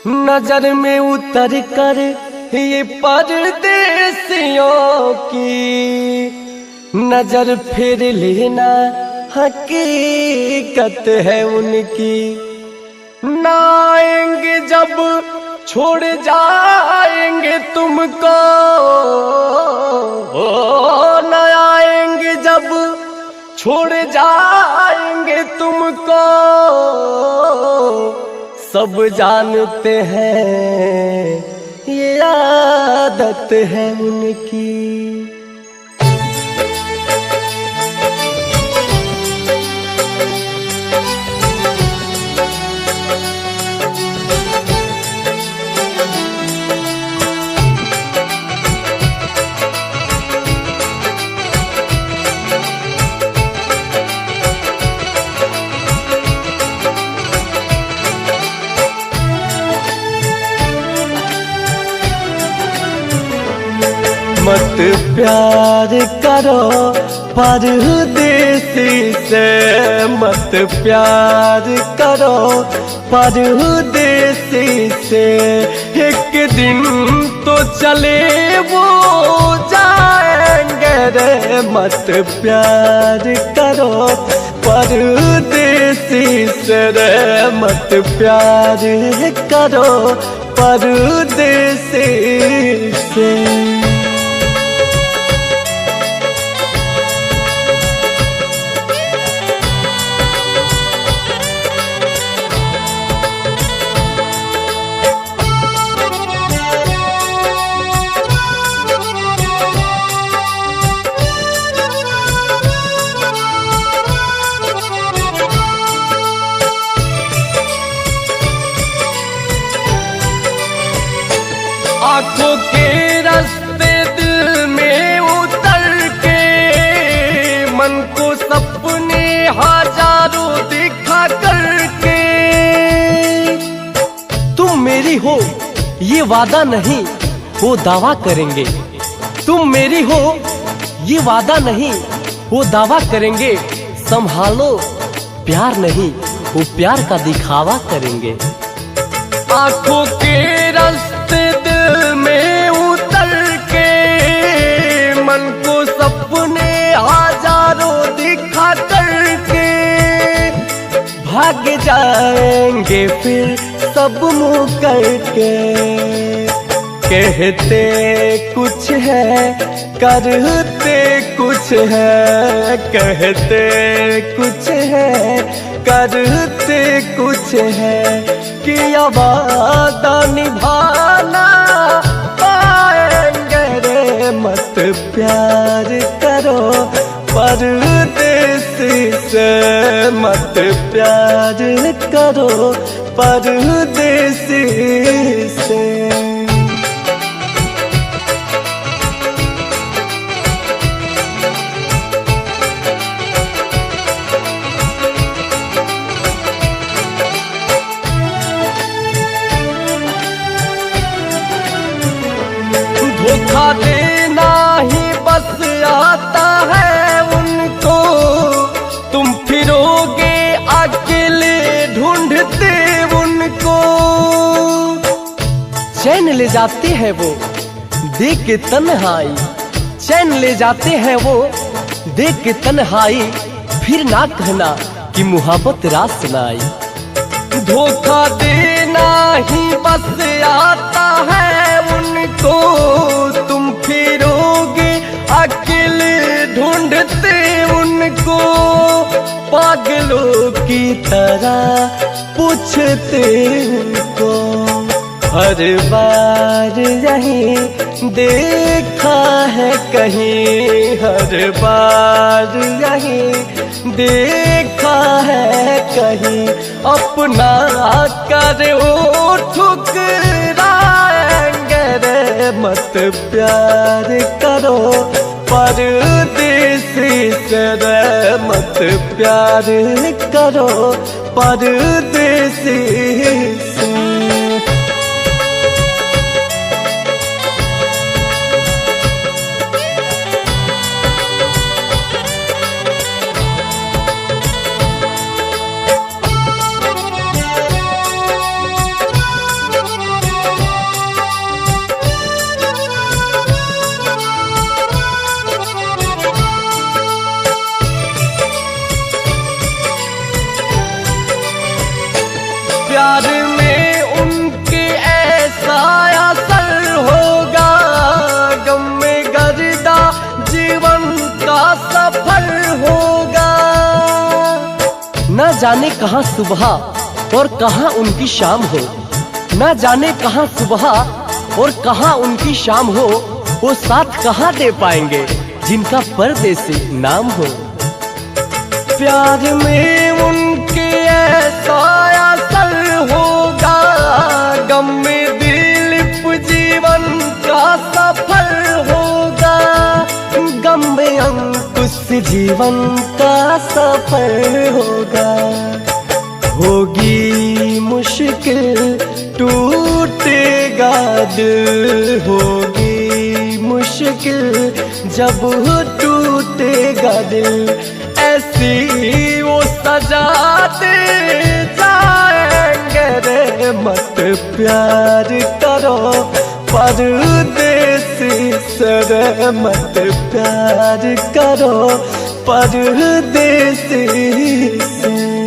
नजर में उतर कर ये परदेसियों की नजर फिर लेना हकीकत है उनकी। ना आएंगे जब छोड़ जाएंगे तुमको, ना आएंगे जब छोड़ जाएंगे तुमको, सब जानते हैं ये आदत है उनकी। मत प्यार करो परदेसी से, मत प्यार करो परदेसी से, एक दिन तो चले वो जाएंगे रे। मत प्यार करो परदेसी से रे, मत प्यार करो परदेसी से। आँखों के रास्ते दिल में उतर के, मन को सपने हजारों दिखा करके, तुम मेरी हो ये वादा नहीं वो दावा करेंगे। तुम मेरी हो ये वादा नहीं वो दावा करेंगे। संभालो प्यार नहीं वो प्यार का दिखावा करेंगे। आँखों के रास्ते दिल में उतर के, मन को सपने हजारों दिखा करके, भाग जाएंगे फिर सब मुँह करके। कहते कुछ है करते कुछ है, कहते कुछ है करते कुछ है, किया वादा निभाना पाएंगे रे। मत प्यार करो परदेसी से, मत प्यार करो परदेसी से। धोखा देना ही बस आता है उनको, तुम फिरोगे अकेले ढूंढते उनको। चैन ले जाते हैं वो देख के तन्हाई, चैन ले जाते हैं वो देख के तन्हाई, फिर ना कहना कि मुहब्बत रात सुनाई। धोखा देना ही बस आता है उनको, तुम फिरोगे अकेले ढूंढते उनको। पागलों की तरह पूछते उनको, हर बार यही देखा है कहीं, हर बार यही देखा है कहीं। अपना करे वो ठुकराएंगे रे। मत प्यार करो परदेसी से रे, मत प्यार करो परदेसी से। ना जाने कहाँ सुबह और कहाँ उनकी शाम हो, ना जाने कहाँ सुबह और कहाँ उनकी शाम हो, वो साथ कहाँ दे पाएंगे जिनका परदेसी नाम हो। प्यार में उनके ऐसा असर होगा, गम में दिलीप जीवन का सफल होगा, गम में अंकुश जीवन का सफल होगा। होगी मुश्किल टूटेगा दिल, होगी मुश्किल जब टूटेगा दिल, ऐसी वो सजा दे जाएंगे रे। मत प्यार करो परदेसी से, मत प्यार करो परदेसी से।